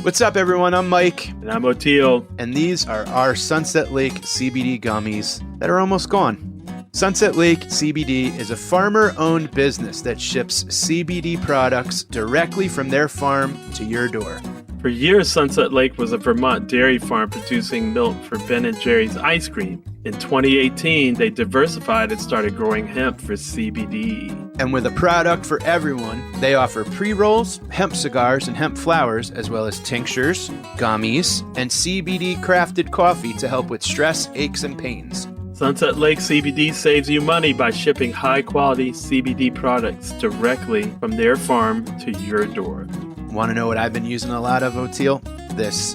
What's up, everyone? I'm Mike. And I'm Oteil. And these are our Sunset Lake CBD gummies that are almost gone. Sunset Lake CBD is a farmer-owned business that ships CBD products directly from their farm to your door. For years, Sunset Lake was a Vermont dairy farm producing milk for Ben & Jerry's ice cream. In 2018, they diversified and started growing hemp for CBD. And with a product for everyone, they offer pre-rolls, hemp cigars, and hemp flowers, as well as tinctures, gummies, and CBD-crafted coffee to help with stress, aches, and pains. Sunset Lake CBD saves you money by shipping high-quality CBD products directly from their farm to your door. Want to know what I've been using a lot of, Oteil? This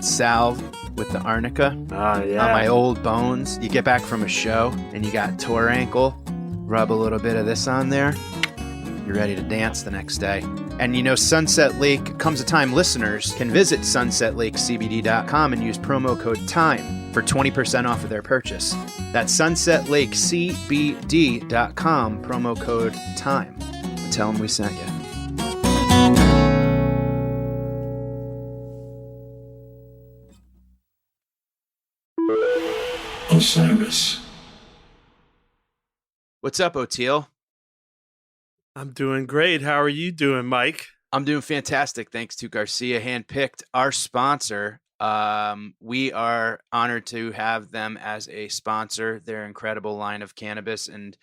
salve with the arnica on my old bones. You get back from a show and you got tore ankle, rub a little bit of this on there, you're ready to dance the next day. And you know, Sunset Lake Comes a Time listeners can visit sunsetlakecbd.com and use promo code TIME for 20% off of their purchase. That's sunsetlakecbd.com, promo code TIME. Tell them we sent you. Osiris. What's up, Oteil? I'm doing great. How are you doing, Mike? I'm doing fantastic. Thanks to Garcia Handpicked, our sponsor. We are honored to have them as a sponsor. Their incredible line of cannabis and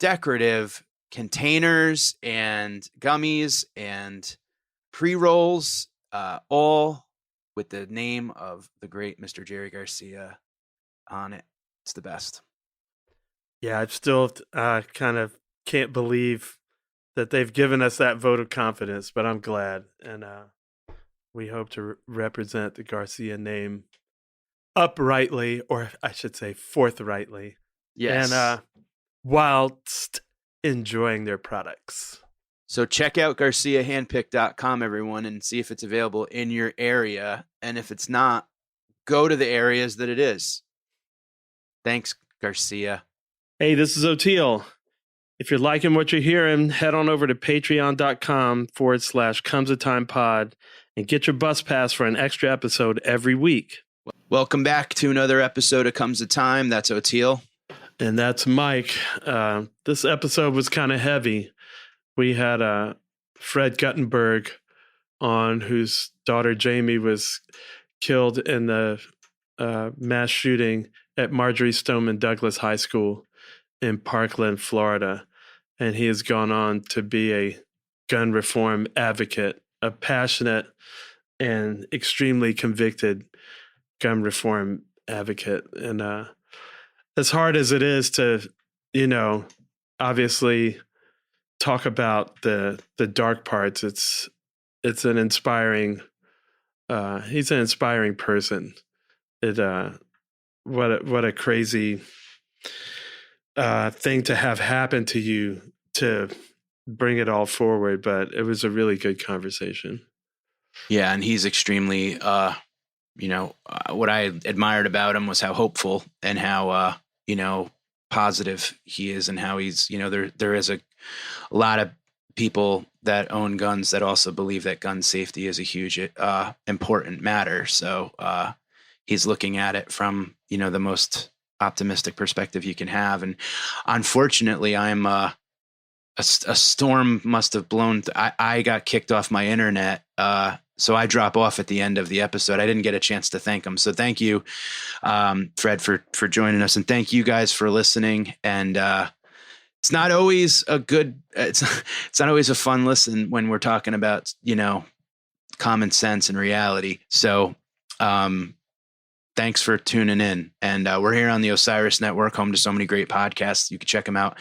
decorative containers and gummies and pre-rolls, all with the name of the great Mr. Jerry Garcia on it. It's the best. Yeah, I still kind of can't believe that they've given us that vote of confidence, but I'm glad. And we hope to represent the Garcia name uprightly, or I should say forthrightly. Yes. And whilst enjoying their products. So check out GarciaHandpick.com, everyone, and see if it's available in your area. And if it's not, go to the areas that it is. Thanks, Garcia. Hey, this is Oteil. If you're liking what you're hearing, head on over to patreon.com/comesatimepod and get your bus pass for an extra episode every week. Welcome back to another episode of Comes a Time. That's Oteil. And that's Mike. This episode was kind of heavy. We had Fred Guttenberg on, whose daughter Jamie was killed in the mass shooting at Marjorie Stoneman Douglas High School in Parkland, Florida. And he has gone on to be a gun reform advocate, a passionate and extremely convicted gun reform advocate. And as hard as it is to, obviously talk about the dark parts, it's an inspiring, he's an inspiring person. What a crazy thing to have happen to you to bring it all forward. But it was a really good conversation. Yeah, and he's extremely, what I admired about him was how hopeful and how, positive he is, and how he's, there is a lot of people that own guns that also believe that gun safety is a huge, important matter. So, he's looking at it from, the most optimistic perspective you can have. And unfortunately, I'm a storm must have blown. I got kicked off my internet. So I drop off at the end of the episode. I didn't get a chance to thank him. So thank you, Fred, for joining us. And thank you guys for listening. And it's not always it's not always a fun listen when we're talking about, common sense and reality. So, thanks for tuning in. And we're here on the Osiris Network, home to so many great podcasts. You can check them out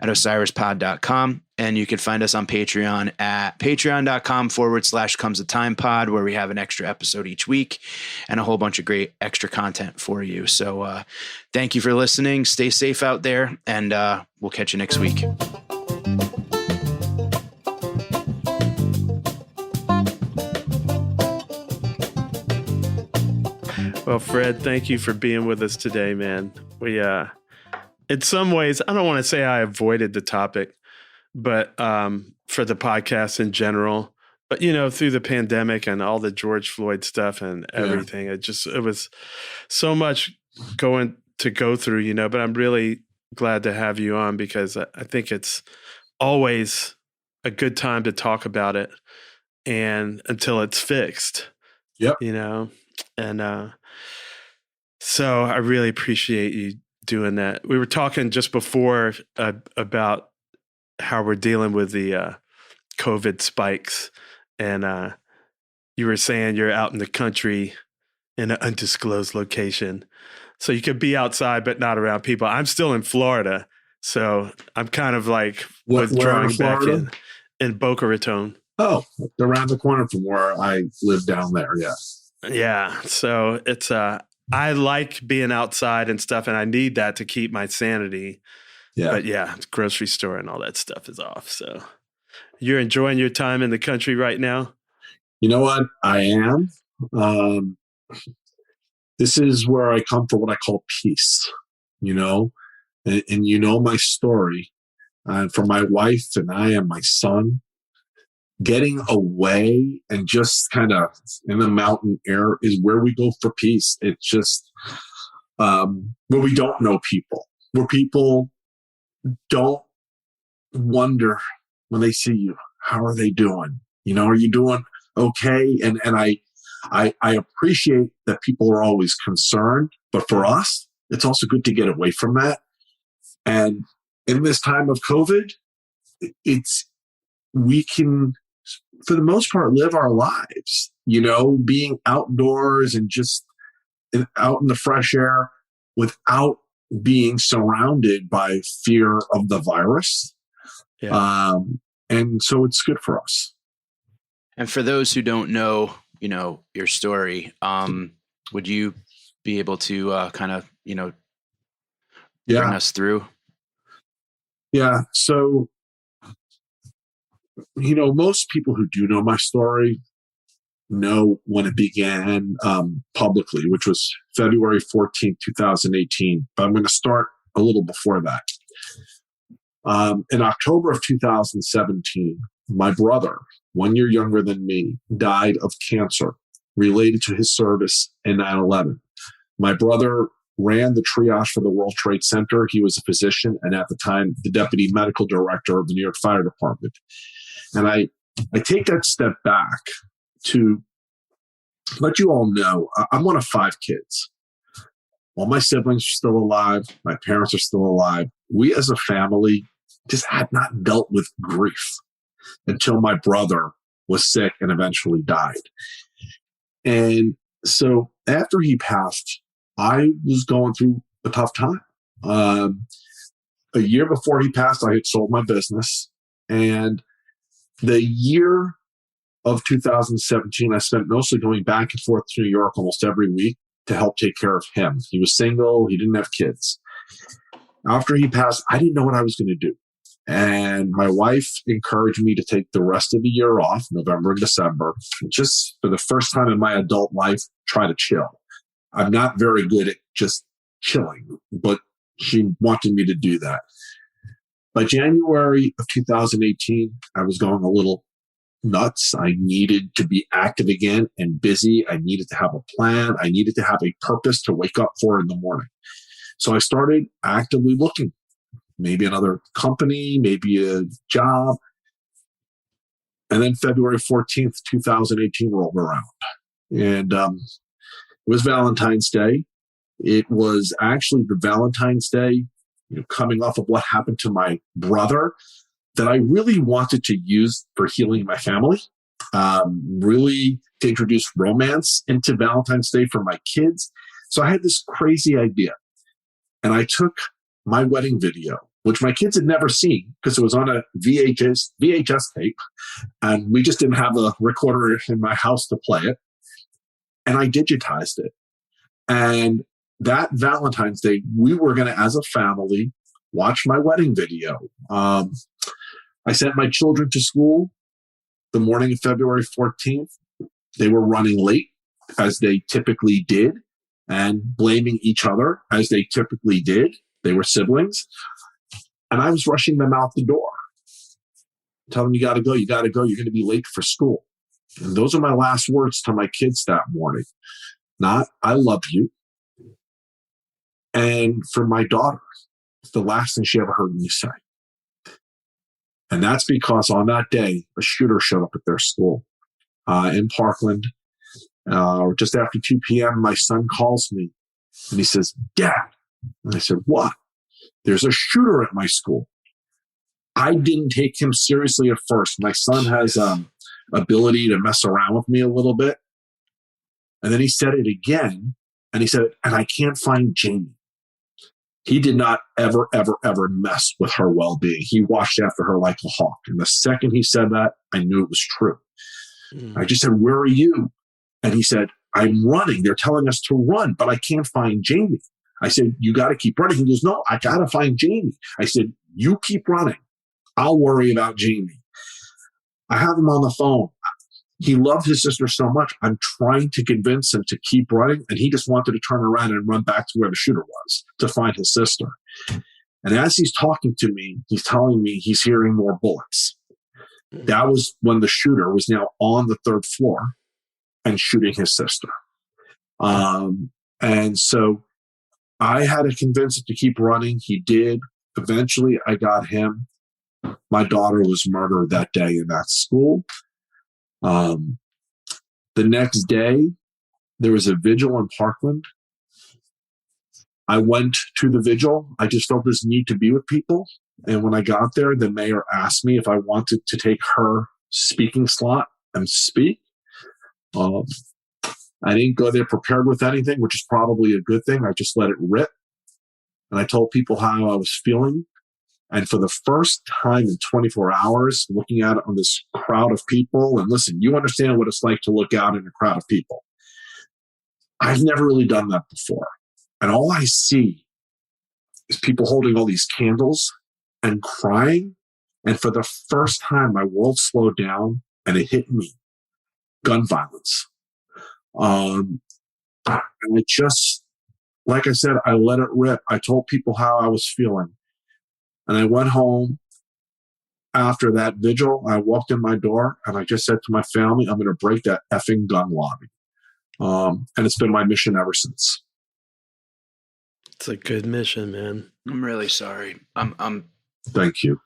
at osirispod.com. And you can find us on Patreon at patreon.com/comesatimepod, where we have an extra episode each week and a whole bunch of great extra content for you. So thank you for listening. Stay safe out there, and we'll catch you next week. Well, Fred, thank you for being with us today, man. We, in some ways, I don't want to say I avoided the topic, but for the podcast in general, But through the pandemic and all the George Floyd stuff and everything, it was so much to go through, but I'm really glad to have you on because I think it's always a good time to talk about it and until it's fixed. Yep. And so I really appreciate you doing that. We were talking just before about how we're dealing with the COVID spikes, and you were saying you're out in the country in an undisclosed location. So you could be outside, but not around people. I'm still in Florida, so I'm kind of like withdrawing back in Boca Raton. Oh, around the corner from where I live down there. Yeah. Yeah. So it's I like being outside and stuff, and I need that to keep my sanity. Yeah. But yeah, grocery store and all that stuff is off. So you're enjoying your time in the country right now? You know what? I am. This is where I come for what I call peace, and my story. For my wife and I and my son, getting away and just kind of in the mountain air is where we go for peace. It's just where we don't know people, where people don't wonder when they see you, how are they doing? Are you doing okay? And I appreciate that people are always concerned, but for us, it's also good to get away from that. And in this time of COVID, we can, for the most part, live our lives, being outdoors and just out in the fresh air without being surrounded by fear of the virus. Yeah. And so it's good for us. And for those who don't know, your story, would you be able to kind of, bring us through? Yeah. So, most people who do know my story know when it began publicly, which was February 14th, 2018. But I'm going to start a little before that. In October of 2017, my brother, 1 year younger than me, died of cancer related to his service in 9/11. My brother ran the triage for the World Trade Center. He was a physician and at the time the deputy medical director of the New York Fire Department. And I take that step back to let you all know I'm one of 5 kids. All my siblings are still alive. My parents are still alive. We as a family just had not dealt with grief until my brother was sick and eventually died. And so after he passed, I was going through a tough time. A year before he passed, I had sold my business. And the year of 2017, I spent mostly going back and forth to New York almost every week to help take care of him. He was single. He didn't have kids. After he passed, I didn't know what I was going to do. And my wife encouraged me to take the rest of the year off, November and December, just for the first time in my adult life, try to chill. I'm not very good at just chilling, but she wanted me to do that. By January of 2018, I was going a little nuts. I needed to be active again and busy. I needed to have a plan. I needed to have a purpose to wake up for in the morning. So I started actively looking. Maybe another company, maybe a job. And then February 14th, 2018 rolled around. And it was Valentine's Day. It was actually the Valentine's Day, coming off of what happened to my brother that I really wanted to use for healing my family, really to introduce romance into Valentine's Day for my kids. So I had this crazy idea. And I took my wedding video, which my kids had never seen because it was on a VHS tape, and we just didn't have a recorder in my house to play it. And I digitized it. And that Valentine's Day, we were going to, as a family, watch my wedding video. I sent my children to school the morning of February 14th. They were running late, as they typically did, and blaming each other, as they typically did. They were siblings. And I was rushing them out the door. Tell them, you got to go, you're going to be late for school. And those are my last words to my kids that morning. Not, I love you. And for my daughter, it's the last thing she ever heard me say. And that's because on that day, a shooter showed up at their school in Parkland. Just after 2 p.m., my son calls me and he says, Dad. And I said, what? There's a shooter at my school. I didn't take him seriously at first. My son has ability to mess around with me a little bit. And then he said it again. And he said, and I can't find Jamie. He did not ever, ever, ever mess with her well-being. He watched after her like a hawk. And the second he said that, I knew it was true. I just said, where are you? And he said, I'm running. They're telling us to run, but I can't find Jamie. I said, you got to keep running. He goes, no, I got to find Jamie. I said, you keep running. I'll worry about Jamie. I have him on the phone. He loved his sister so much. I'm trying to convince him to keep running. And he just wanted to turn around and run back to where the shooter was to find his sister. And as he's talking to me, he's telling me he's hearing more bullets. That was when the shooter was now on the third floor and shooting his sister. And so I had to convince him to keep running. He did. Eventually, I got him. My daughter was murdered that day in that school. The next day, there was a vigil in Parkland. I went to the vigil. I just felt this need to be with people. And when I got there, the mayor asked me if I wanted to take her speaking slot and speak. I didn't go there prepared with anything, which is probably a good thing. I just let it rip. And I told people how I was feeling. And for the first time in 24 hours, looking out on this crowd of people, and listen, you understand what it's like to look out in a crowd of people. I've never really done that before. And all I see is people holding all these candles and crying. And for the first time, my world slowed down and it hit me. Gun violence. And it just, like I said, I let it rip. I told people how I was feeling. And I went home after that vigil. I walked in my door and I just said to my family, I'm going to break that effing gun lobby. And it's been my mission ever since. It's a good mission, man. I'm really sorry. Thank you.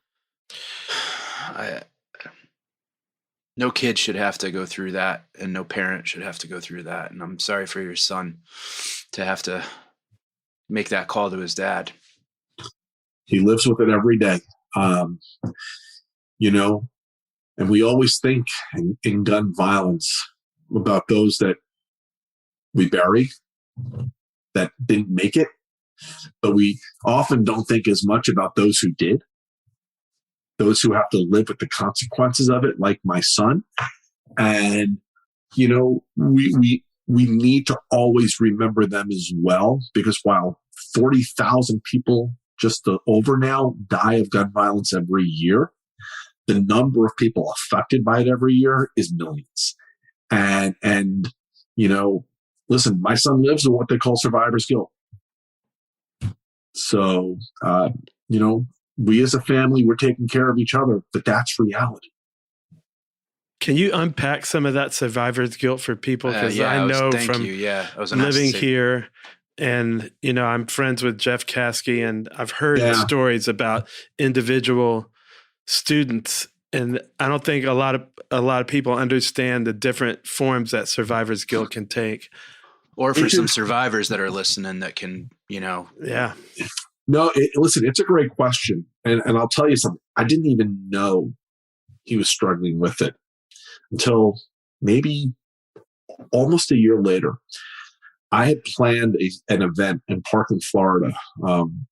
No kid should have to go through that, and no parent should have to go through that. And I'm sorry for your son to have to make that call to his dad. He lives with it every day. And we always think in gun violence about those that we bury, that didn't make it. But we often don't think as much about those who did, those who have to live with the consequences of it, like my son. And, we need to always remember them as well, because while 40,000 people just over now die of gun violence every year, the number of people affected by it every year is millions. And listen, my son lives in what they call survivor's guilt. So, we as a family, we're taking care of each other, but that's reality. Can you unpack some of that survivor's guilt for people? Because I know from living here, and I'm friends with Jeff Caskey, and I've heard stories about individual students, and I don't think a lot of people understand the different forms that survivor's guilt can take. Or for some survivors that are listening that can, Yeah. No, listen, it's a great question. And I'll tell you something. I didn't even know he was struggling with it until maybe almost a year later. I had planned an event in Parkland, Florida,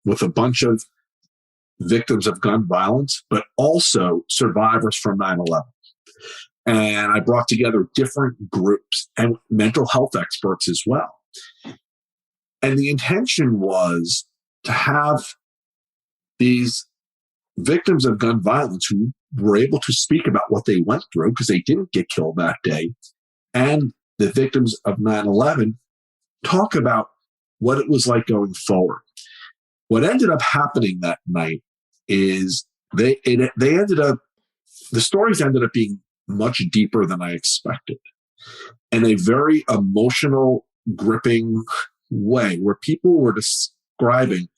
with a bunch of victims of gun violence, but also survivors from 9/11. And I brought together different groups and mental health experts as well. And the intention was to have these victims of gun violence who were able to speak about what they went through because they didn't get killed that day, and the victims of 9/11 talk about what it was like going forward. What ended up happening that night is the stories ended up being much deeper than I expected, in a very emotional, gripping way, where people were describing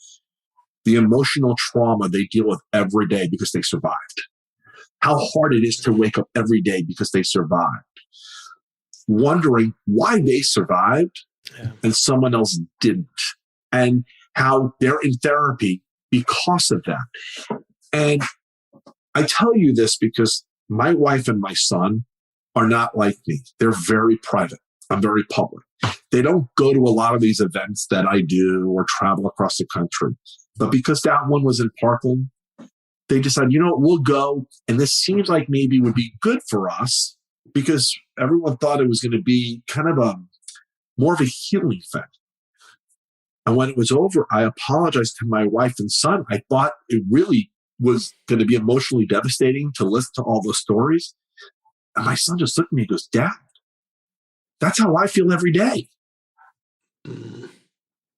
the emotional trauma they deal with every day because they survived. How hard it is to wake up every day because they survived. Wondering why they survived and someone else didn't. And how they're in therapy because of that. And I tell you this because my wife and my son are not like me. They're very private. I'm very public. They don't go to a lot of these events that I do or travel across the country. But because that one was in Parkland, they decided, we'll go. And this seems like maybe would be good for us because everyone thought it was going to be kind of more of a healing thing. And when it was over, I apologized to my wife and son. I thought it really was going to be emotionally devastating to listen to all those stories. And my son just looked at me and goes, Dad, that's how I feel every day.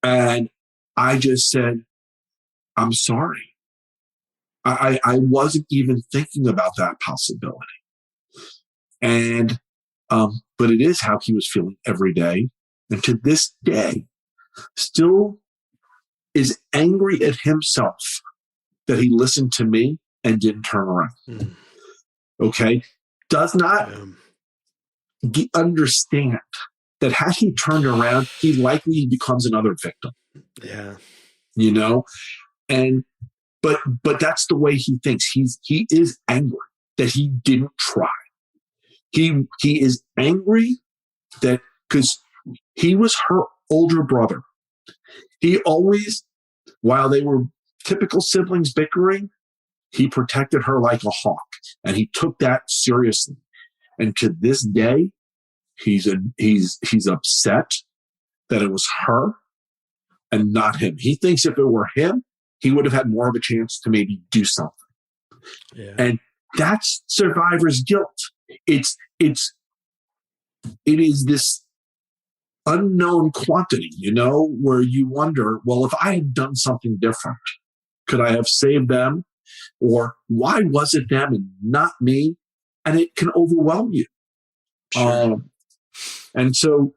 And I just said, I'm sorry. I wasn't even thinking about that possibility. And, but it is how he was feeling every day. And to this day, still is angry at himself that he listened to me and didn't turn around. Okay? Does not understand that had he turned around, he likely becomes another victim. Yeah. And but that's the way he thinks. He is angry that he didn't try. He is angry that because he was her older brother. He always, while they were typical siblings bickering, he protected her like a hawk, and he took that seriously. And to this day, he's upset that it was her and not him. He thinks if it were him, he would have had more of a chance to maybe do something. Yeah. And that's survivor's guilt. It is this unknown quantity, where you wonder, well, if I had done something different, could I have saved them? Or why was it them and not me? And it can overwhelm you. Sure. And so,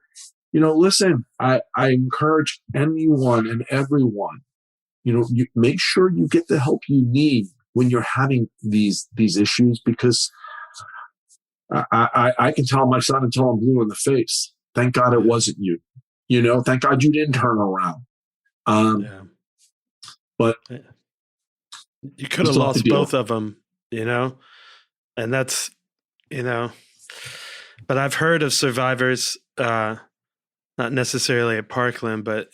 listen, I encourage anyone and everyone, you make sure you get the help you need when you're having these issues, because I can tell my son until I'm blue in the face. Thank God it wasn't you. Thank God you didn't turn around. But you could have lost both of them, and that's, but I've heard of survivors, not necessarily at Parkland, but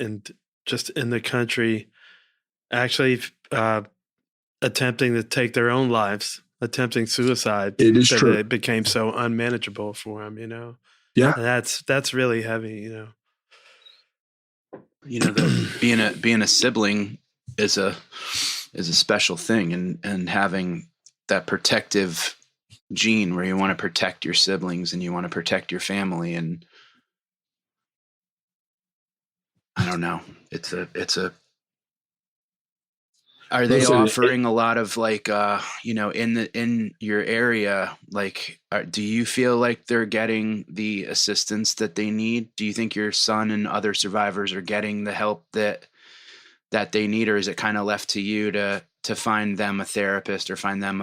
just in the country, actually attempting to take their own lives, attempting suicide. It is true. It became so unmanageable for them, Yeah. And that's really heavy, being a sibling is a special thing, and having that protective gene where you want to protect your siblings and you want to protect your family. And I don't know, are they offering a lot of in your area? Do you feel like they're getting the assistance that they need? Do you think your son and other survivors are getting the help that they need, or is it kind of left to you to find them a therapist or find them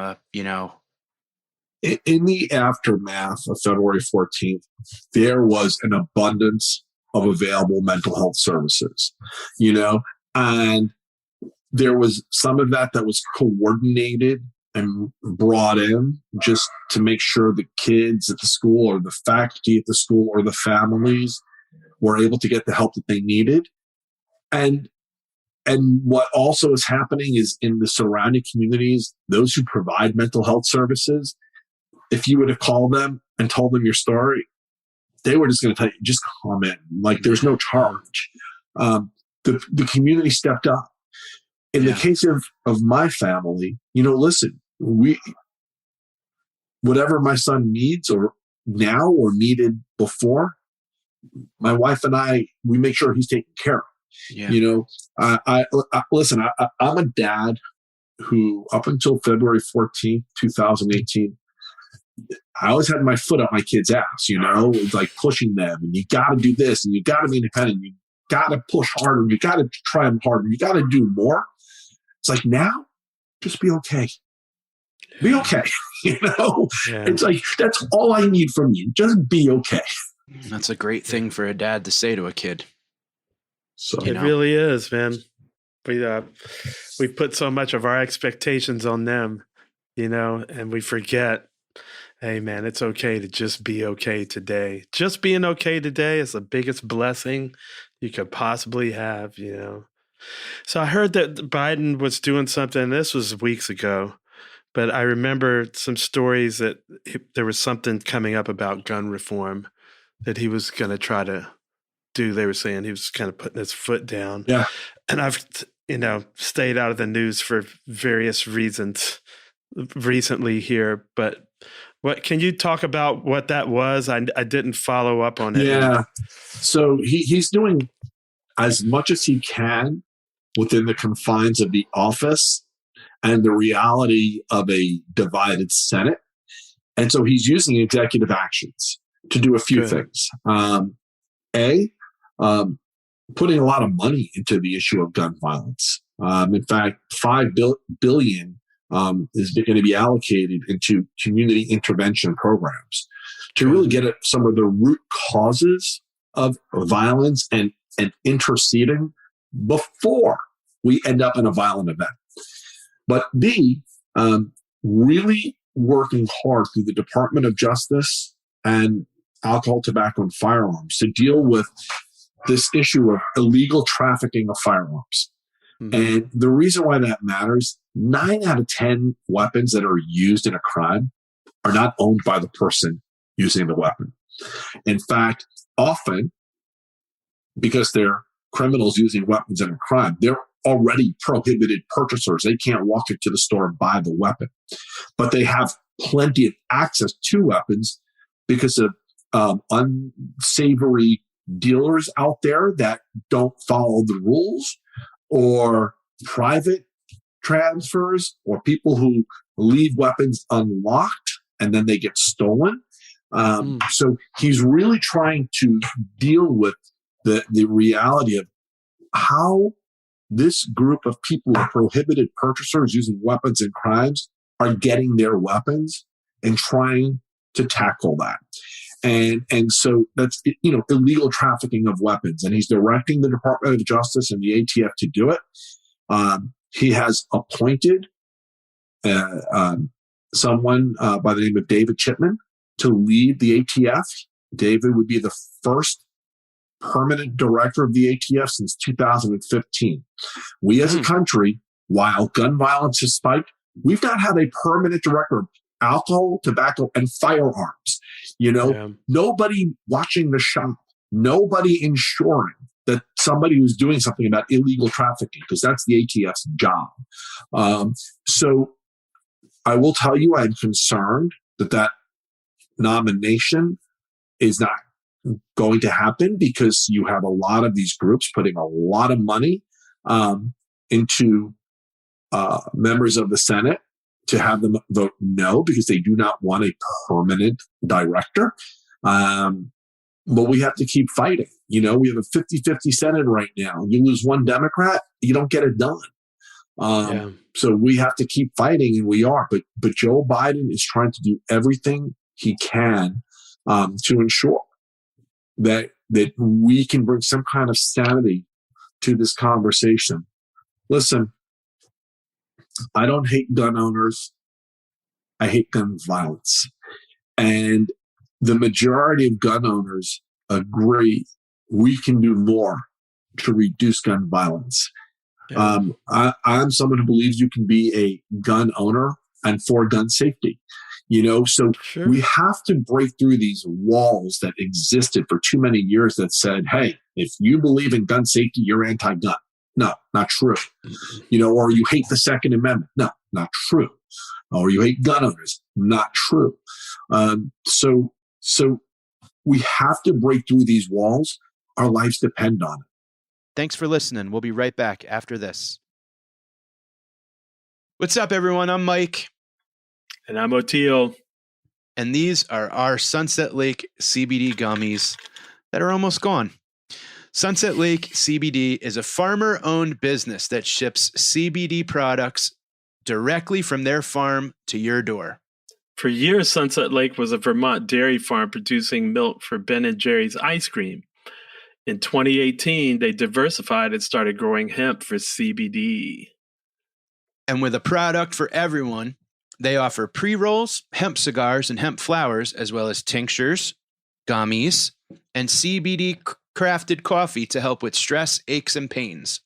In the aftermath of February 14th, there was an abundance of available mental health services, and there was some of that was coordinated and brought in just to make sure the kids at the school or the faculty at the school or the families were able to get the help that they needed. And what also is happening is in the surrounding communities, those who provide mental health services, if you would have called them and told them your story, they were just going to tell you, just come in. There's no charge. The community stepped up. In the case of my family, listen, whatever my son needs or now or needed before, my wife and we make sure he's taken care of. Yeah. Listen, I'm a dad who up until February 14th, 2018, I always had my foot up my kid's ass, it's like pushing them, and you got to do this, and you got to be independent, you got to push harder, you got to try them harder, you got to do more. It's like, now, just be okay. Be okay. Yeah. It's like, that's all I need from you. Just be okay. That's a great thing for a dad to say to a kid. So it really is, man. We put so much of our expectations on them, and we forget, hey, man, it's okay to just be okay today. Just being okay today is the biggest blessing you could possibly have, So I heard that Biden was doing something, this was weeks ago, but I remember some stories that there was something coming up about gun reform that he was going to try to do. They were saying he was kind of putting his foot down. Yeah. And I've, stayed out of the news for various reasons recently here, but what can you talk about what that was? I didn't follow up on it. Yeah. So he's doing as much as he can within the confines of the office and the reality of a divided Senate. And so he's using executive actions to do a few things. Putting a lot of money into the issue of gun violence. In fact, $5 billion is going to be allocated into community intervention programs to really get at some of the root causes of violence and interceding before we end up in a violent event. But B, really working hard through the Department of Justice and alcohol, tobacco, and firearms to deal with this issue of illegal trafficking of firearms. Mm-hmm. And the reason why that matters, 9 out of 10 weapons that are used in a crime are not owned by the person using the weapon. In fact, often, because they're criminals using weapons in a crime, they're already prohibited purchasers. They can't walk into the store and buy the weapon. But they have plenty of access to weapons because of unsavory dealers out there that don't follow the rules, or private transfers, or people who leave weapons unlocked and then they get stolen. So he's really trying to deal with the reality of how this group of people who are prohibited purchasers using weapons in crimes are getting their weapons and trying to tackle that. And so that's, illegal trafficking of weapons. And he's directing the Department of Justice and the ATF to do it. He has appointed someone by the name of David Chipman to lead the ATF. David would be the first permanent director of the ATF since 2015. We as a country, while gun violence has spiked, we've not had a permanent director of alcohol, tobacco, and firearms. Nobody watching the shop, nobody ensuring that somebody was doing something about illegal trafficking, because that's the ATF's job. So I will tell you, I'm concerned that nomination is not going to happen, because you have a lot of these groups putting a lot of money into members of the Senate to have them vote no, because they do not want a permanent director. But we have to keep fighting. We have a 50-50 Senate right now. You lose one Democrat, you don't get it done. So we have to keep fighting, and we are. But Joe Biden is trying to do everything he can to ensure that we can bring some kind of sanity to this conversation. Listen, I don't hate gun owners. I hate gun violence. And the majority of gun owners agree we can do more to reduce gun violence. Yeah. I'm someone who believes you can be a gun owner and for gun safety. So we have to break through these walls that existed for too many years that said, hey, if you believe in gun safety, you're anti-gun. No, not true. Or you hate the Second Amendment. No, not true. Or you hate gun owners. Not true. So we have to break through these walls. Our lives depend on it. Thanks for listening. We'll be right back after this. What's up, everyone? I'm Mike. And I'm Oteil. And these are our Sunset Lake CBD gummies that are almost gone. Sunset Lake CBD is a farmer-owned business that ships CBD products directly from their farm to your door. For years, Sunset Lake was a Vermont dairy farm producing milk for Ben & Jerry's ice cream. In 2018, they diversified and started growing hemp for CBD. And with a product for everyone, they offer pre-rolls, hemp cigars, and hemp flowers, as well as tinctures, gummies, and CBD crafted coffee to help with stress, aches, and pains.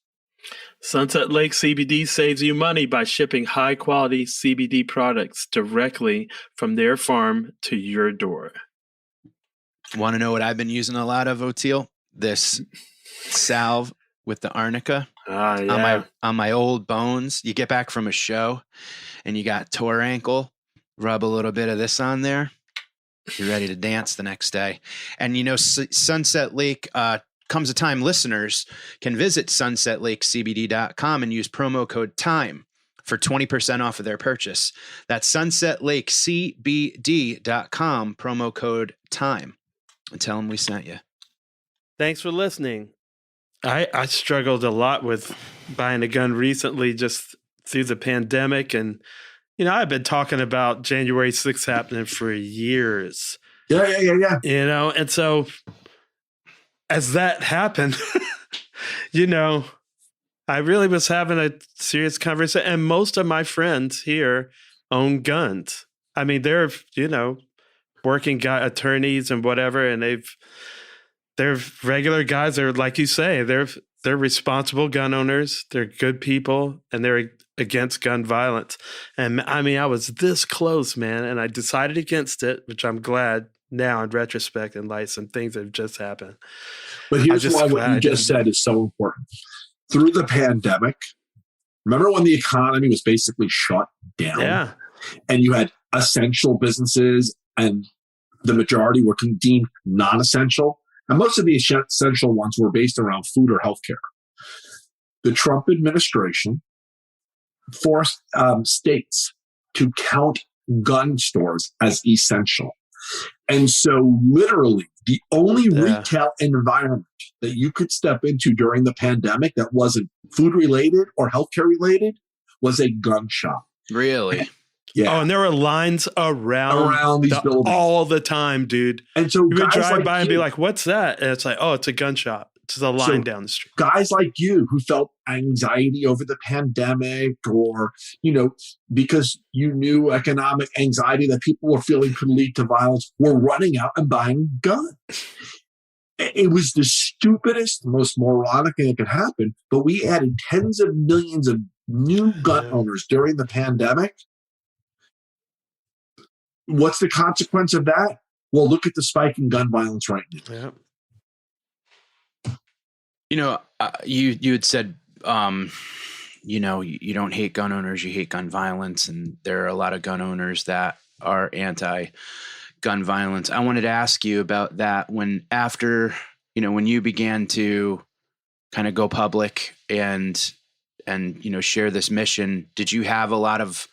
Sunset Lake CBD saves you money by shipping high-quality CBD products directly from their farm to your door. Want to know what I've been using a lot of, Oteil? This salve with the arnica on my old bones. You get back from a show and you got tore ankle, rub a little bit of this on there. You're ready to dance the next day. And, you know, Sunset Lake, comes a time listeners can visit sunsetlakecbd.com and use promo code TIME for 20% off of their purchase. That's sunsetlakecbd.com, promo code TIME. And tell them we sent you. Thanks for listening. I struggled a lot with buying a gun recently just through the pandemic. And, you know, I've been talking about January 6th happening for years. Yeah. You know, and so as that happened, you know, I really was having a serious conversation. And most of my friends here own guns. I mean, they're, you know, working attorneys and whatever, and they're regular guys. They're, like you say, they're responsible gun owners. They're good people, and they're against gun violence. And I mean, I was this close, man, and I decided against it, which I'm glad now in retrospect, in light of some things that have just happened. But here's why what you just said is so important. Through the pandemic, remember when the economy was basically shut down? Yeah. And you had essential businesses and the majority were deemed non-essential. And most of the essential ones were based around food or healthcare. The Trump administration forced states to count gun stores as essential. And so literally the only retail environment that you could step into during the pandemic that wasn't food related or healthcare related was a gun shop. Really? Yeah. Oh, and there were lines around these buildings all the time, dude. And so you would drive like by and be like, "What's that?" And it's like, "Oh, it's a gun shop. It's a line down the street." Guys like you who felt anxiety over the pandemic, or, you know, because you knew economic anxiety that people were feeling could lead to violence, were running out and buying guns. It was the stupidest, most moronic thing that could happen. But we added tens of millions of new gun owners during the pandemic. What's the consequence of that? Well, look at the spike in gun violence right now. Yeah. You know, you had said, you know, you don't hate gun owners, you hate gun violence, and there are a lot of gun owners that are anti-gun violence. I wanted to ask you about that when you began to kind of go public and you know, share this mission. Did you have a lot of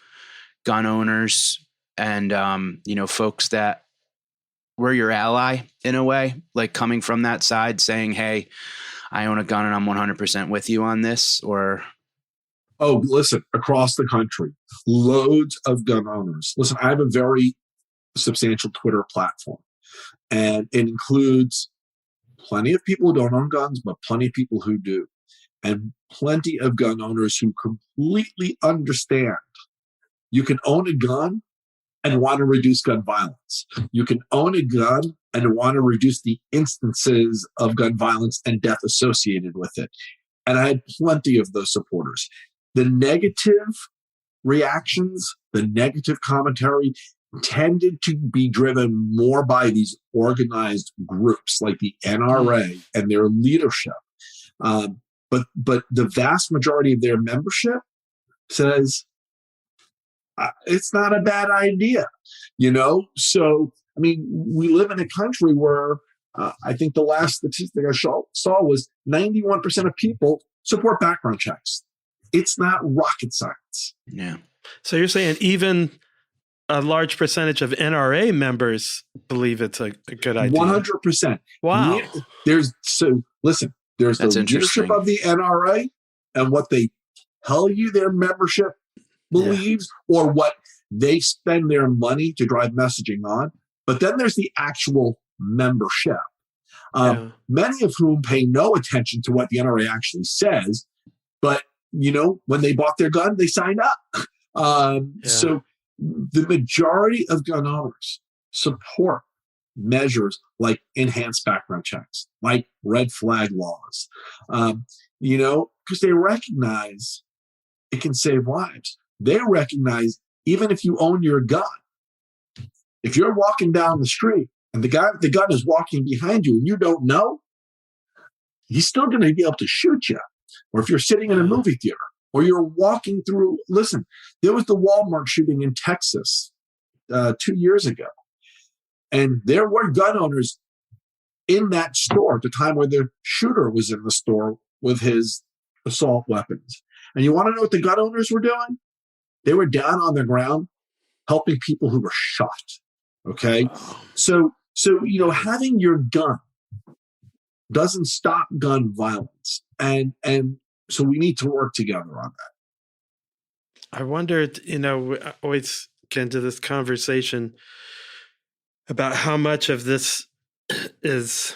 gun owners and you know, folks that were your ally in a way, like coming from that side saying, "Hey, I own a gun and I'm 100% with you on this"? Or oh, listen, across the country, loads of gun owners. Listen, I have a very substantial Twitter platform, and it includes plenty of people who don't own guns, but plenty of people who do, and plenty of gun owners who completely understand you can own a gun and want to reduce gun violence. You can own a gun and want to reduce the instances of gun violence and death associated with it. And I had plenty of those supporters. The negative reactions, the negative commentary tended to be driven more by these organized groups like the NRA and their leadership. But the vast majority of their membership says, it's not a bad idea, you know? So, I mean, we live in a country where I think the last statistic I saw was 91% of people support background checks. It's not rocket science. Yeah. So you're saying even a large percentage of NRA members believe it's a good idea. 100%. Wow. There's the That's leadership interesting. of the NRA and what they tell you their membership believes or what they spend their money to drive messaging on. But then there's the actual membership, many of whom pay no attention to what the NRA actually says. But, when they bought their gun, they signed up. So the majority of gun owners support measures like enhanced background checks, like red flag laws, because they recognize it can save lives. They recognize even if you own your gun, if you're walking down the street and the guy with the gun is walking behind you and you don't know, he's still going to be able to shoot you. Or if you're sitting in a movie theater or you're walking through, listen, there was the Walmart shooting in Texas 2 years ago. And there were gun owners in that store at the time where the shooter was in the store with his assault weapons. And you want to know what the gun owners were doing? They were down on the ground helping people who were shot. Okay. So, having your gun doesn't stop gun violence. And so we need to work together on that. I wondered, we always get into this conversation about how much of this is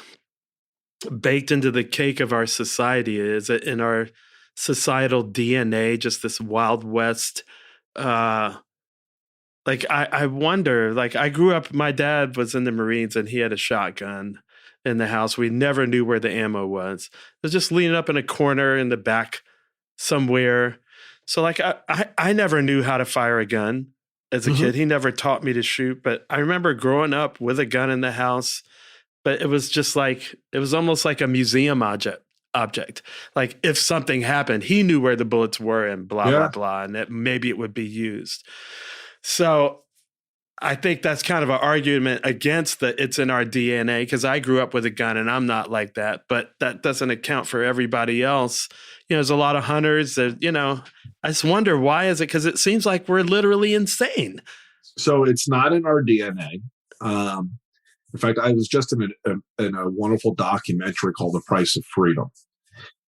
baked into the cake of our society. Is it in our societal DNA, just this Wild West? I wonder, I grew up, my dad was in the Marines and he had a shotgun in the house. We never knew where the ammo was. It was just leaning up in a corner in the back somewhere. So I never knew how to fire a gun as a kid. He never taught me to shoot, but I remember growing up with a gun in the house, but it was just it was almost like a museum object. Like if something happened, he knew where the bullets were and blah, blah, and that maybe it would be used. So I think that's kind of an argument against that it's in our DNA, because I grew up with a gun and I'm not like that, but that doesn't account for everybody else. There's a lot of hunters that, I just wonder, why is it? Because it seems like we're literally insane. So it's not in our DNA. In fact, I was just in a wonderful documentary called The Price of Freedom,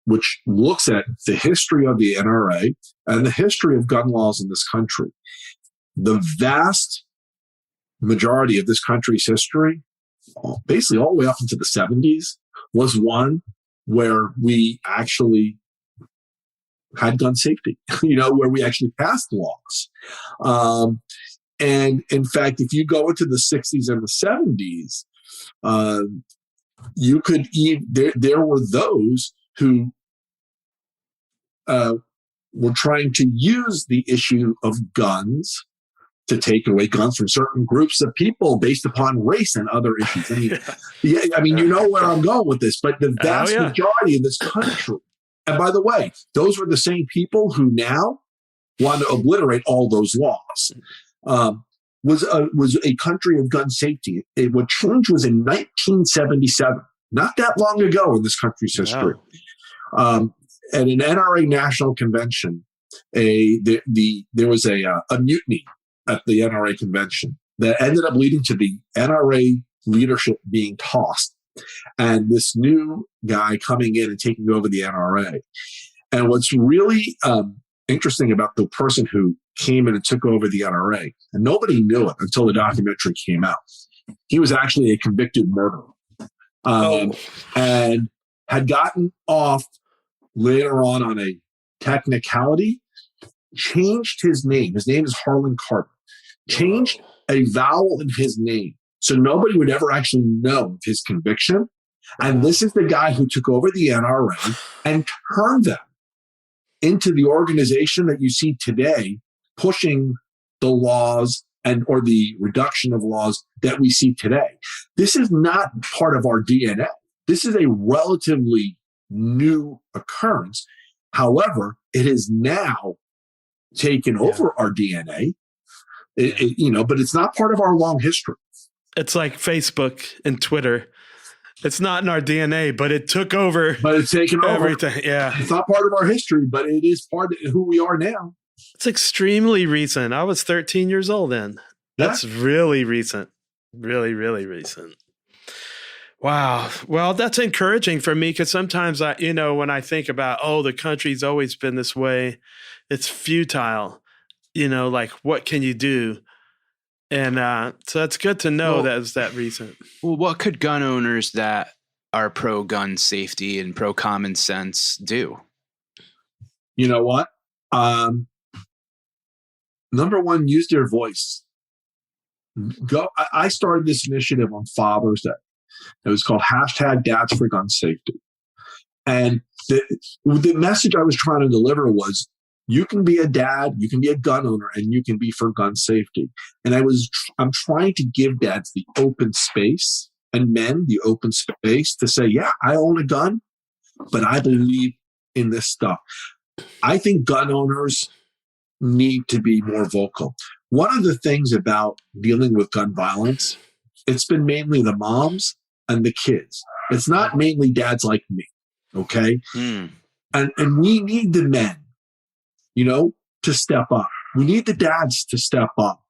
which looks at the history of the NRA and the history of gun laws in this country. The vast majority of this country's history, basically all the way up into the 70s, was one where we actually had gun safety, where we actually passed laws. And in fact, if you go into the 60s and the 70s, you could there were those who were trying to use the issue of guns to take away guns from certain groups of people based upon race and other issues. You know where I'm going with this, but the vast majority of this country, and by the way, those were the same people who now want to obliterate all those laws. Was a country of gun safety. What changed was in 1977, not that long ago in this country's history. At an NRA national convention, there was a mutiny at the NRA convention that ended up leading to the NRA leadership being tossed, and this new guy coming in and taking over the NRA. And what's really interesting about the person who came in and took over the NRA, and nobody knew it until the documentary came out, he was actually a convicted murderer, and had gotten off later on a technicality, changed his name. His name is Harlan Carter. Changed a vowel in his name so nobody would ever actually know of his conviction. And this is the guy who took over the NRA and turned them into the organization that you see today, pushing the laws or the reduction of laws that we see today. This is not part of our DNA. This is a relatively new occurrence. However, it has now taken over our DNA. But it's not part of our long history. It's like Facebook and Twitter. It's not in our DNA, but it took over. But it's taken over everything. Yeah. It's not part of our history, but it is part of who we are now. It's extremely recent. I was 13 years old then. That's really recent. Really, really recent. Wow. Well, that's encouraging for me because sometimes when I think about, the country's always been this way, it's futile. Like what can you do? And so that's good to know that it's that recent. Well, what could gun owners that are pro gun safety and pro common sense do? You know what? Number one, use their voice. I started this initiative on Father's Day. It was called #Dads for Gun Safety. And the message I was trying to deliver was, you can be a dad, you can be a gun owner, and you can be for gun safety. And I'm trying to give dads the open space, and men the open space to say, yeah, I own a gun, but I believe in this stuff. I think gun owners need to be more vocal. One of the things about dealing with gun violence, it's been mainly the moms and the kids. It's not mainly dads like me, okay? And we need the men, to step up. We need the dads to step up.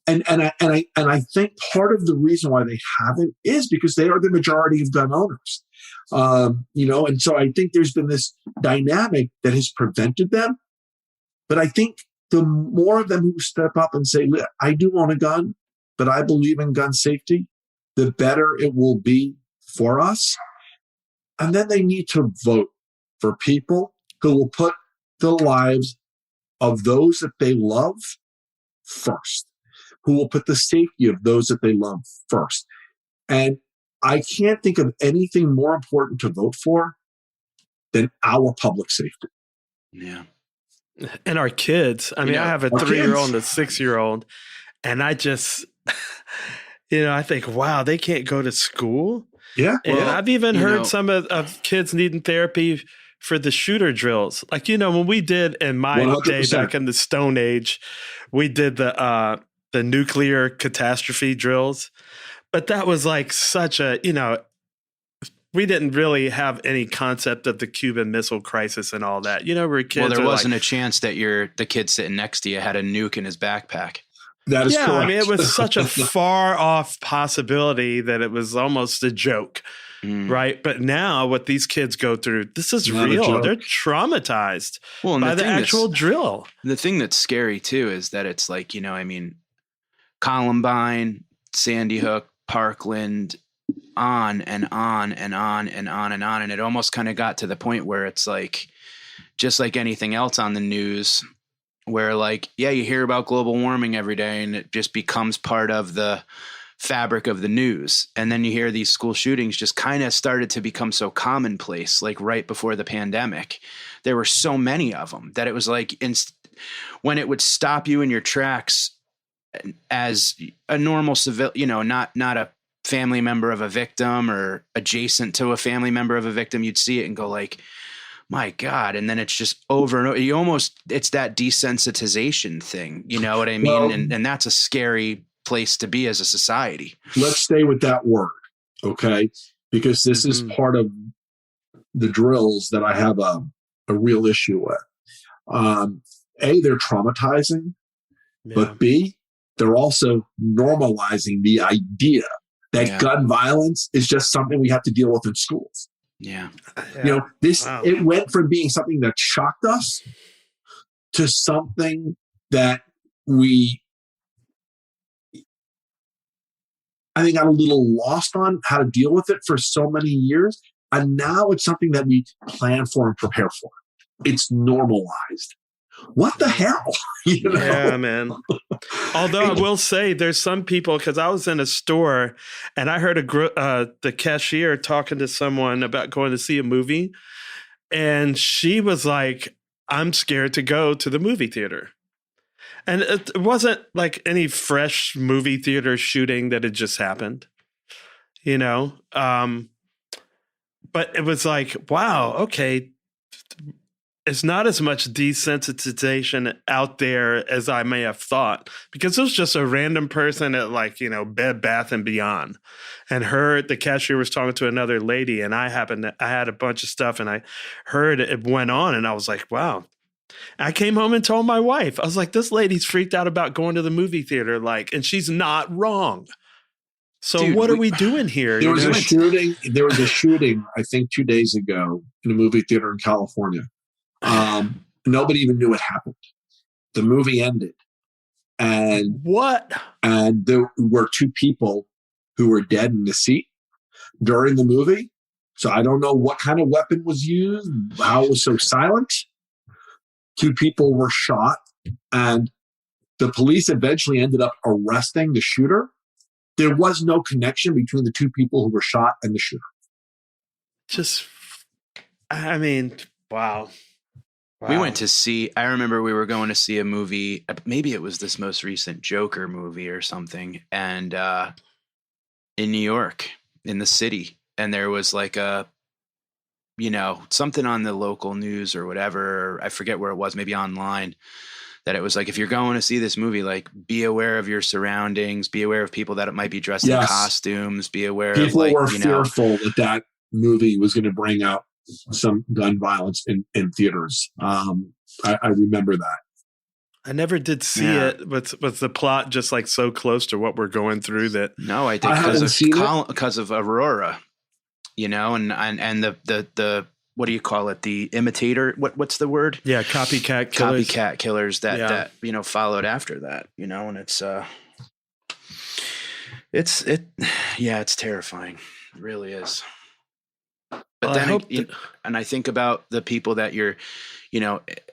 And I think part of the reason why they haven't is because they are the majority of gun owners. And so I think there's been this dynamic that has prevented them. But I think the more of them who step up and say, I do own a gun, but I believe in gun safety, the better it will be for us. And then they need to vote for people who will put the lives of those that they love first, who will put the safety of those that they love first. And I can't think of anything more important to vote for than our public safety. Yeah. And our kids. I mean, I have a 3-year-old and a 6-year-old, and I just, I think, wow, they can't go to school. Yeah. And I've even heard some of kids needing therapy for the shooter drills. Like, when we did in my 100%. day back in the Stone Age, we did the nuclear catastrophe drills. But that was like such a, we didn't really have any concept of the Cuban Missile Crisis and all that. We're kids. Well, there wasn't a chance that the kid sitting next to you had a nuke in his backpack. That is correct. I mean, it was such a far off possibility that it was almost a joke, right? But now what these kids go through, this is real. They're traumatized by the actual drill. The thing that's scary too is that it's like, Columbine, Sandy Hook, Parkland, on and on and on and on and on. And it almost kind of got to the point where it's like, just like anything else on the news, where like, you hear about global warming every day and it just becomes part of the fabric of the news. And then you hear these school shootings just kind of started to become so commonplace, like right before the pandemic. There were so many of them that it was like, when it would stop you in your tracks as a normal civil, not a family member of a victim or adjacent to a family member of a victim, you'd see it and go like, my God. And then it's just over and over. It's that desensitization thing. You know what I mean? Well, and that's a scary place to be as a society. Let's stay with that word. Okay. Because this is part of the drills that I have a real issue with. A, they're traumatizing, but B, they're also normalizing the idea that gun violence is just something we have to deal with in schools. Yeah. It went from being something that shocked us to something that I think got a little lost on how to deal with it for so many years. And now it's something that we plan for and prepare for. It's normalized. What the hell? Yeah, man. Although I will say there's some people, because I was in a store and I heard the cashier talking to someone about going to see a movie. And she was like, I'm scared to go to the movie theater. And it wasn't like any fresh movie theater shooting that had just happened, but it was like, wow, okay. It's not as much desensitization out there as I may have thought, because it was just a random person at Bed Bath and Beyond, and the cashier was talking to another lady, and I had a bunch of stuff, and I heard it went on, and I was like, wow, I came home and told my wife. I was like, this lady's freaked out about going to the movie theater, and she's not wrong. So Dude, what are we doing here? There was a shooting. There was a shooting, I think, 2 days ago in a movie theater in California. Nobody even knew what happened. The movie ended, and what? And there were 2 people who were dead in the seat during the movie. So I don't know what kind of weapon was used, how it was so silent. 2 people were shot, and the police eventually ended up arresting the shooter. There was no connection between the 2 people who were shot and the shooter. Wow. We went to see, I remember we were going to see a movie, maybe it was this most recent Joker movie or something, and in New York, in the city. And there was like something on the local news or whatever, I forget where it was, maybe online, that it was like, if you're going to see this movie, like, be aware of your surroundings, be aware of people that it might be dressed in costumes, be aware of, like, people were fearful that movie was going to bring out some gun violence in theaters. I remember that. I never did see it. Was the plot just like so close to what we're going through that? No, I think because of Aurora, and the what do you call it? The imitator. What's the word? Yeah, copycat killers. Copycat killers that followed after that. And it's terrifying. It really is. But then I think about the people that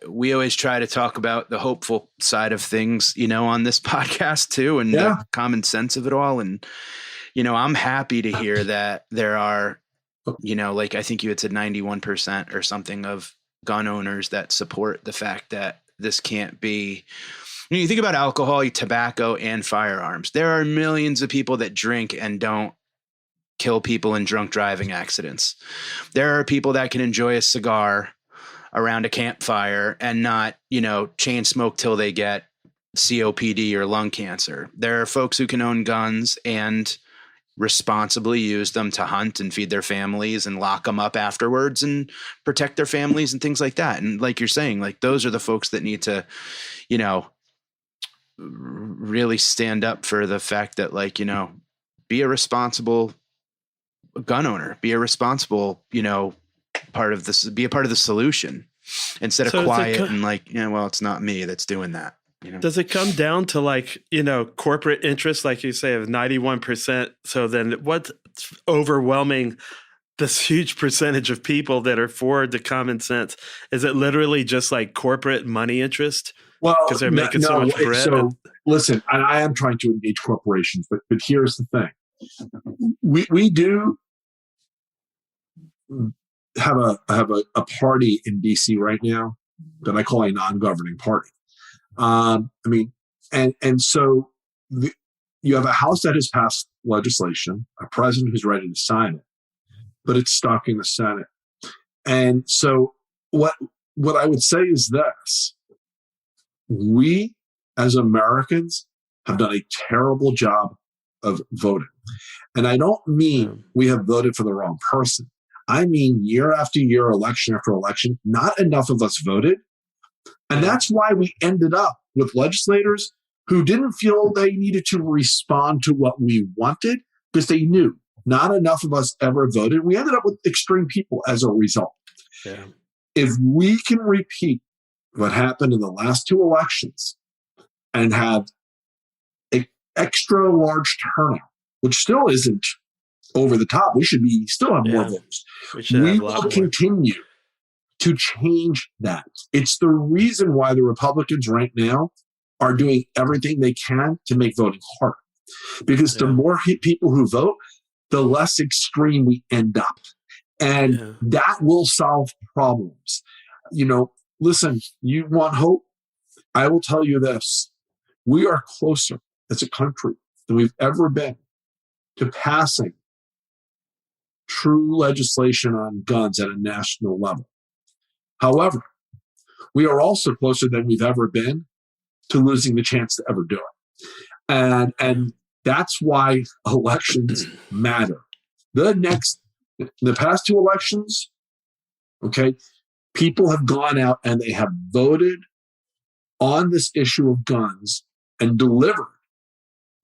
we always try to talk about the hopeful side of things, on this podcast too, and the common sense of it all. And, I'm happy to hear that there are, like I think you had said 91% or something of gun owners that support the fact that this can't be. You think about alcohol, tobacco, and firearms. There are millions of people that drink and don't kill people in drunk driving accidents. There are people that can enjoy a cigar around a campfire and not, chain smoke till they get COPD or lung cancer. There are folks who can own guns and responsibly use them to hunt and feed their families and lock them up afterwards and protect their families and things like that. And like you're saying, like, those are the folks that need to, really stand up for the fact that, like, be a responsible gun owner, be a responsible, part of this, be a part of the solution instead of quiet and like, well, it's not me that's doing that. Does it come down to, like, corporate interests, like you say, of 91%? So then what's overwhelming this huge percentage of people that are for the common sense? Is it literally just like corporate money interest? Well, because they're making so much bread. So listen, I am trying to engage corporations, but here's the thing. We do have a party in DC right now that I call a non-governing party. So you have a House that has passed legislation, a president who's ready to sign it, but it's stuck in the Senate. And so what I would say is this: we as Americans have done a terrible job of voting. And I don't mean we have voted for the wrong person. I mean, year after year, election after election, not enough of us voted. And that's why we ended up with legislators who didn't feel they needed to respond to what we wanted because they knew not enough of us ever voted. We ended up with extreme people as a result. Yeah. If we can repeat what happened in the last 2 elections and have an extra large turnout, which still isn't over the top, we should still have more votes. We will continue to change that. It's the reason why the Republicans right now are doing everything they can to make voting harder. Because the more people who vote, the less extreme we end up. And that will solve problems. Listen, you want hope? I will tell you this. We are closer as a country than we've ever been to passing true legislation on guns at a national level. However, we are also closer than we've ever been to losing the chance to ever do it. And that's why elections matter. The past 2 elections, People have gone out and they have voted on this issue of guns and delivered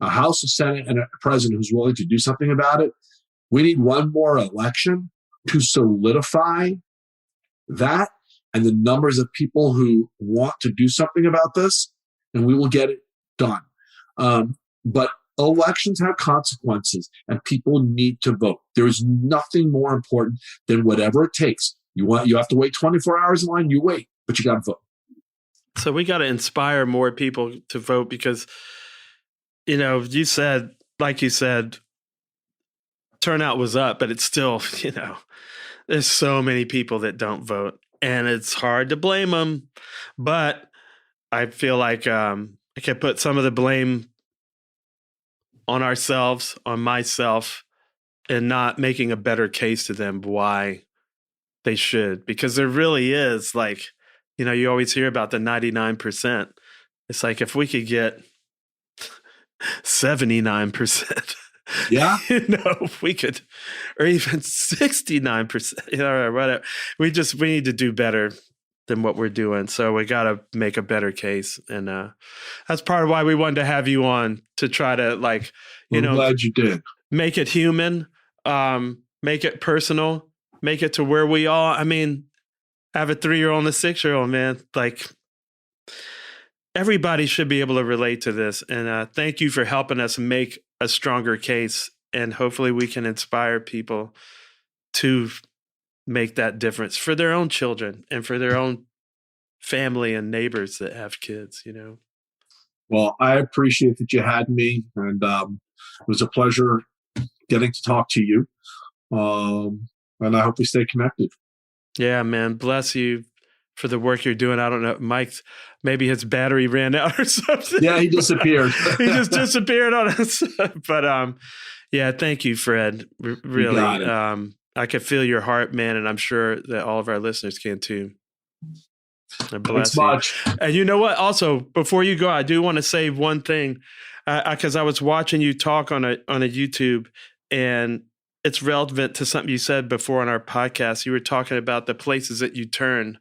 a House, a Senate, and a president who's willing to do something about it. We need one more election to solidify that and the numbers of people who want to do something about this, and we will get it done. But elections have consequences, and people need to vote. There is nothing more important than whatever it takes. You have to wait 24 hours in line, you wait, but you got to vote. So we got to inspire more people to vote because, you said, turnout was up, but it's still, there's so many people that don't vote, and it's hard to blame them. But I feel like I can put some of the blame on ourselves, on myself, and not making a better case to them why they should. Because there really is, you always hear about the 99%. It's like if we could get 79%. Yeah. If we could, or even 69%, or whatever. We need to do better than what we're doing. So we got to make a better case. And that's part of why we wanted to have you on, to try to I'm glad you did. Make it human, make it personal, make it to where we all, have a 3-year-old and a 6-year-old, man. Everybody should be able to relate to this. And thank you for helping us make a stronger case. And hopefully we can inspire people to make that difference for their own children and for their own family and neighbors that have kids, Well, I appreciate that you had me, and it was a pleasure getting to talk to you. And I hope we stay connected. Yeah, man. Bless you for the work you're doing. I don't know, Mike's, maybe his battery ran out or something. Yeah, he disappeared. He just disappeared on us. But yeah, thank you, Fred. Really. I can feel your heart, man, and I'm sure that all of our listeners can too. Thanks much. And you know what? Also, before you go, I do want to say one thing, because I was watching you talk on a YouTube, and it's relevant to something you said before on our podcast. You were talking about the places that you turn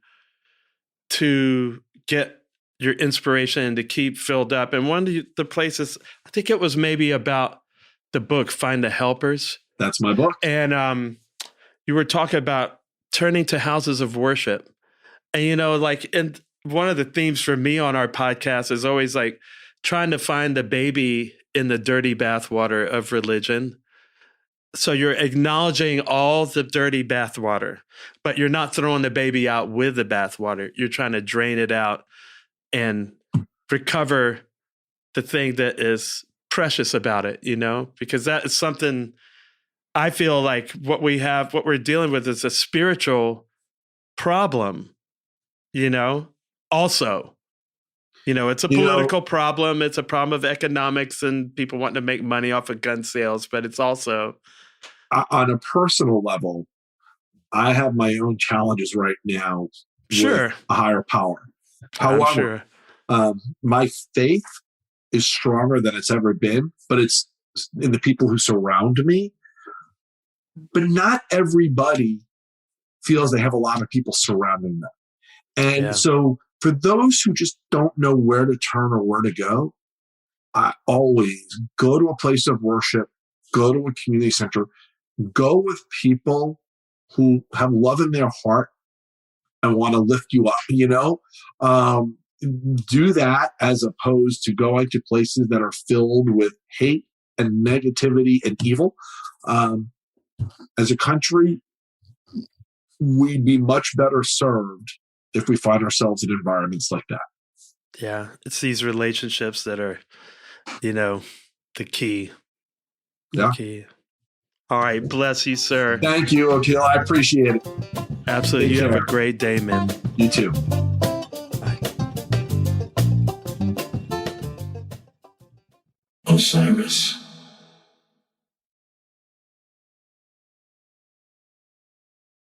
to get your inspiration and to keep filled up. And one of the places, I think it was maybe about the book, Find the Helpers. That's my book. And you were talking about turning to houses of worship. And, and one of the themes for me on our podcast is always trying to find the baby in the dirty bathwater of religion. So you're acknowledging all the dirty bathwater, but you're not throwing the baby out with the bathwater. You're trying to drain it out and recover the thing that is precious about it, because that is something I feel like what we're dealing with is a spiritual problem, also. It's a political problem. It's a problem of economics and people wanting to make money off of gun sales, but it's also... On a personal level, I have my own challenges right now with a higher power. However, my faith is stronger than it's ever been, but it's in the people who surround me. But not everybody feels they have a lot of people surrounding them. And so for those who just don't know where to turn or where to go, I always go to a place of worship, go to a community center, go with people who have love in their heart and want to lift you up, do that as opposed to going to places that are filled with hate and negativity and evil. As a country, we'd be much better served if we find ourselves in environments like that. Yeah, it's these relationships that are, the key. Yeah. Key. All right. Bless you, sir. Thank you, Akil. I appreciate it. Absolutely. You have a great day, man. You too. Bye. Osiris.